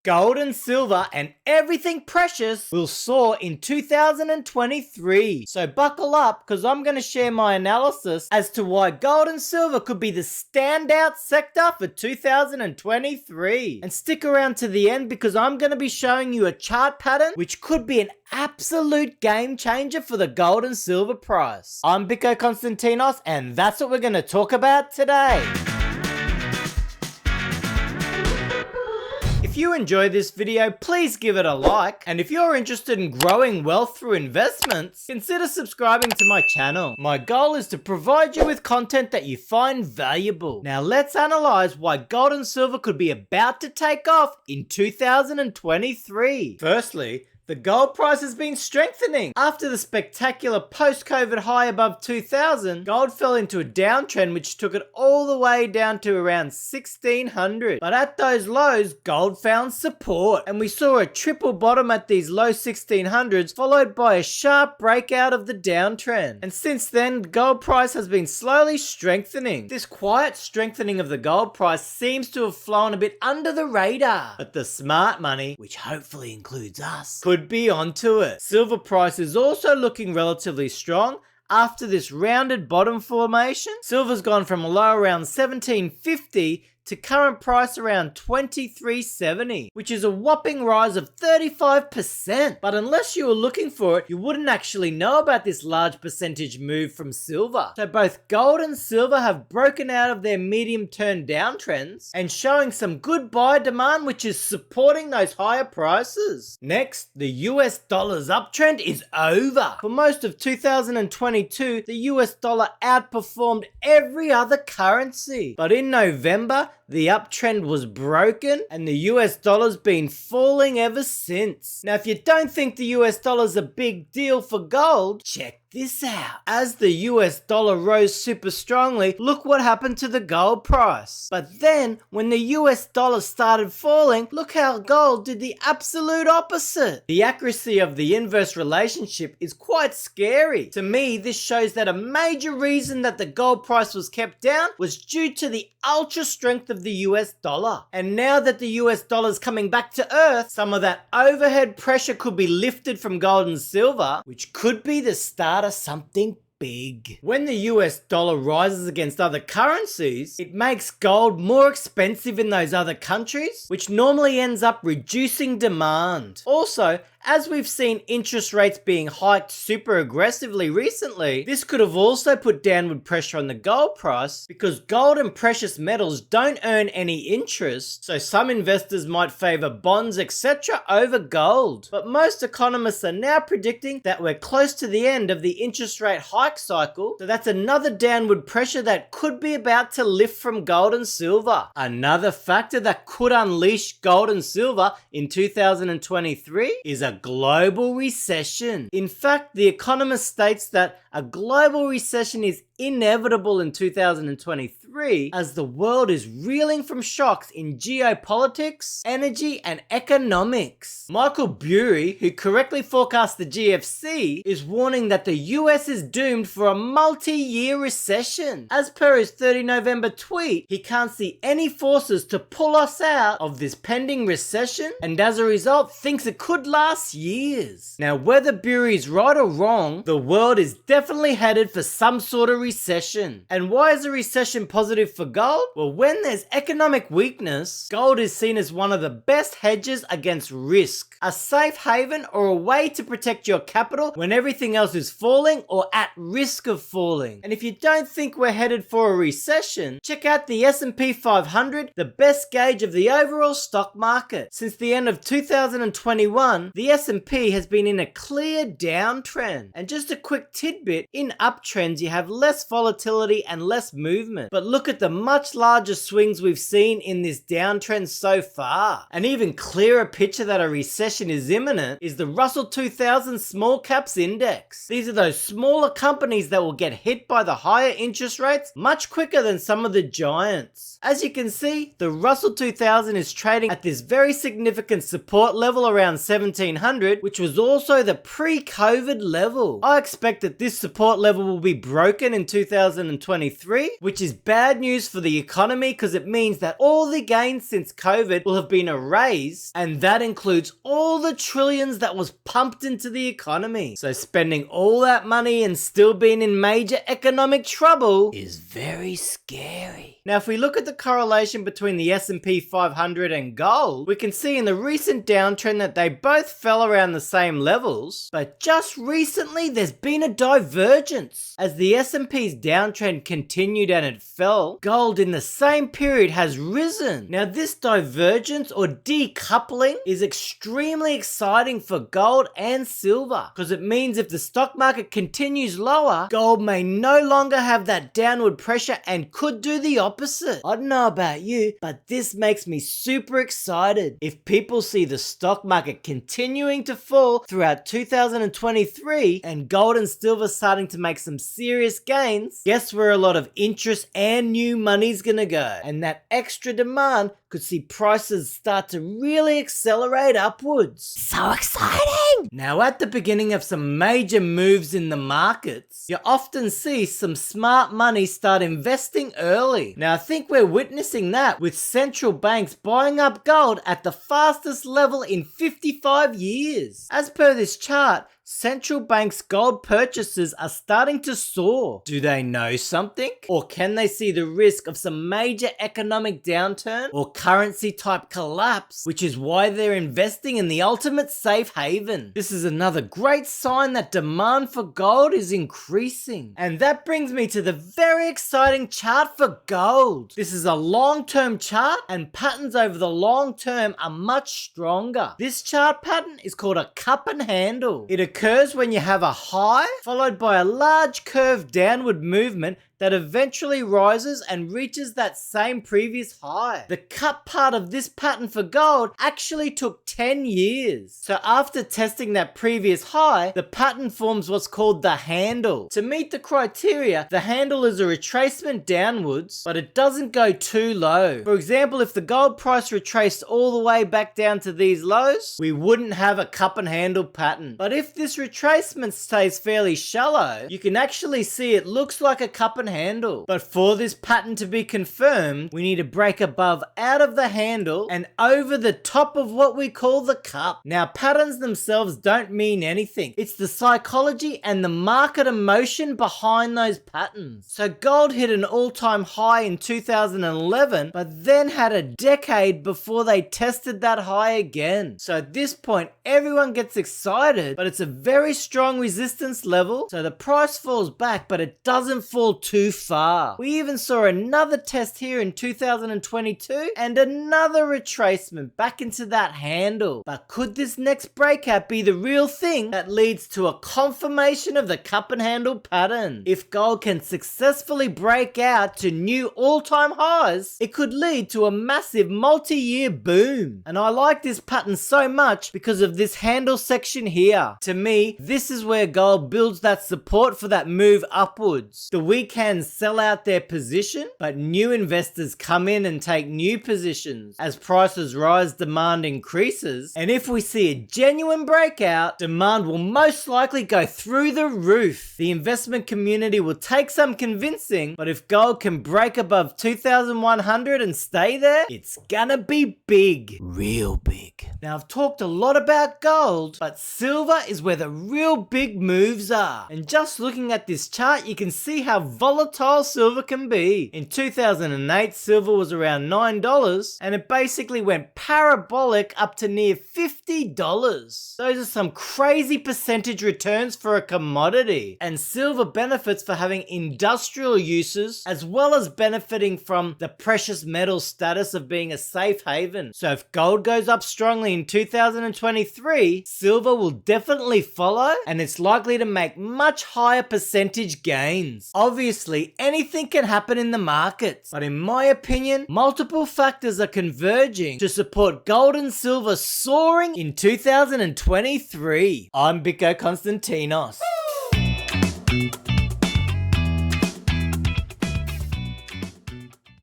Gold and silver and everything precious will soar in 2023. So buckle up, because I'm going to share my analysis as to why gold and silver could be the standout sector for 2023. And stick around to the end, because I'm going to be showing you a chart pattern which could be an absolute game changer for the gold and silver price. I'm Biko Konstantinos, and that's what we're going to talk about today. If you enjoyed this video, please give it a like, and if you're interested in growing wealth through investments, consider subscribing to my channel. My goal is to provide you with content that you find valuable. Now let's analyze why gold and silver could be about to take off in 2023. Firstly, the gold price has been strengthening. After the spectacular post-COVID high above 2,000, gold fell into a downtrend which took it all the way down to around 1,600. But at those lows, gold found support, and we saw a triple bottom at these low 1,600s, followed by a sharp breakout of the downtrend. And since then, the gold price has been slowly strengthening. This quiet strengthening of the gold price seems to have flown a bit under the radar. But the smart money, which hopefully includes us, could be onto it. Silver price is also looking relatively strong. After this rounded bottom formation, silver's gone from a low around 1750 to current price around 2370, which is a whopping rise of 35%. But unless you were looking for it, you wouldn't actually know about this large percentage move from silver. So both gold and silver have broken out of their medium-term downtrends and showing some good buy demand, which is supporting those higher prices. Next, the US dollar's uptrend is over. For most of 2022, the US dollar outperformed every other currency. But in November, the uptrend was broken and the US dollar's been falling ever since. Now, if you don't think the US dollar's a big deal for gold, check this out. As the US dollar rose super strongly, look what happened to the gold price. But then, when the US dollar started falling, look how gold did the absolute opposite. The accuracy of the inverse relationship is quite scary. To me, this shows that a major reason that the gold price was kept down was due to the ultra strength of the US dollar. And now that the US dollar is coming back to earth, some of that overhead pressure could be lifted from gold and silver, which could be the start of something big. When the US dollar rises against other currencies, it makes gold more expensive in those other countries, which normally ends up reducing demand. Also, as we've seen interest rates being hiked super aggressively recently, this could have also put downward pressure on the gold price, because gold and precious metals don't earn any interest, so some investors might favor bonds, etc. over gold. But most economists are now predicting that we're close to the end of the interest rate hike cycle, so that's another downward pressure that could be about to lift from gold and silver. Another factor that could unleash gold and silver in 2023 is a global recession. In fact, The Economist states that a global recession is inevitable in 2023 as the world is reeling from shocks in geopolitics, energy, and economics. Michael Burry, who correctly forecast the GFC, is warning that the US is doomed for a multi-year recession. As per his 30 November tweet, he can't see any forces to pull us out of this pending recession, and as a result thinks it could last years. Now, whether Burry is right or wrong, the world is definitely headed for some sort of recession. And why is a recession positive for gold? Well, when there's economic weakness, gold is seen as one of the best hedges against risk, a safe haven or a way to protect your capital when everything else is falling or at risk of falling. And if you don't think we're headed for a recession, check out the S&P 500, the best gauge of the overall stock market. Since the end of 2021, the S&P has been in a clear downtrend. And just a quick tidbit, in uptrends you have less volatility and less movement. But look at the much larger swings we've seen in this downtrend so far. An even clearer picture that a recession is imminent is the Russell 2000 Small Caps Index. These are those smaller companies that will get hit by the higher interest rates much quicker than some of the giants. As you can see, the Russell 2000 is trading at this very significant support level around 1700, which was also the pre-COVID level. I expect that this support level will be broken in 2023, which is bad news for the economy because it means that all the gains since COVID will have been erased, and that includes all the trillions that was pumped into the economy. So spending all that money and still being in major economic trouble is very scary. Now, if we look at the correlation between the S&P 500 and gold, we can see in the recent downtrend that they both fell around the same levels, but just recently there's been a divergence. As the S&P's downtrend continued and it fell, gold in the same period has risen. Now, this divergence or decoupling is extremely exciting for gold and silver because it means if the stock market continues lower, gold may no longer have that downward pressure and could do the opposite. I don't know about you, but this makes me super excited. If people see the stock market continuing to fall throughout 2023 and gold and silver starting to make some serious gains, guess where a lot of interest and new money's gonna go? And that extra demand could see prices start to really accelerate upwards. So exciting! Now, at the beginning of some major moves in the markets, you often see some smart money start investing early. Now, I think we're witnessing that with central banks buying up gold at the fastest level in 55 years. As per this chart, central banks' gold purchases are starting to soar. Do they know something? Or can they see the risk of some major economic downturn or currency type collapse, which is why they're investing in the ultimate safe haven? This is another great sign that demand for gold is increasing. And that brings me to the very exciting chart for gold. This is a long-term chart and patterns over the long term are much stronger. This chart pattern is called a cup and handle. It occurs when you have a high followed by a large curved downward movement that eventually rises and reaches that same previous high. The cup part of this pattern for gold actually took 10 years. So after testing that previous high, the pattern forms what's called the handle. To meet the criteria, the handle is a retracement downwards, but it doesn't go too low. For example, if the gold price retraced all the way back down to these lows, we wouldn't have a cup and handle pattern. But if this retracement stays fairly shallow, you can actually see it looks like a cup and handle. But for this pattern to be confirmed, we need to break above out of the handle and over the top of what we call the cup. Now, patterns themselves don't mean anything. It's the psychology and the market emotion behind those patterns. So gold hit an all-time high in 2011, but then had a decade before they tested that high again. So at this point, everyone gets excited, but it's a very strong resistance level, so the price falls back, but it doesn't fall too far. We even saw another test here in 2022 and another retracement back into that handle. But could this next breakout be the real thing that leads to a confirmation of the cup and handle pattern? If gold can successfully break out to new all-time highs, it could lead to a massive multi-year boom. And I like this pattern so much because of this handle section here. To me, this is where gold builds that support for that move upwards. The weak hands sell out their position, but new investors come in and take new positions. As prices rise, demand increases, and if we see a genuine breakout, demand will most likely go through the roof. The investment community will take some convincing, but if gold can break above 2,100 and stay there, it's gonna be big. Real big. Now, I've talked a lot about gold, but silver is where the real big moves are. And just looking at this chart, you can see how volatile silver can be. In 2008, silver was around $9, and it basically went parabolic up to near $50. Those are some crazy percentage returns for a commodity. And silver benefits for having industrial uses, as well as benefiting from the precious metal status of being a safe haven. So if gold goes up strongly in 2023, silver will definitely follow, and it's likely to make much higher percentage gains. Obviously, anything can happen in the markets, but in my opinion, multiple factors are converging to support gold and silver soaring in 2023. I'm Biko Konstantinos.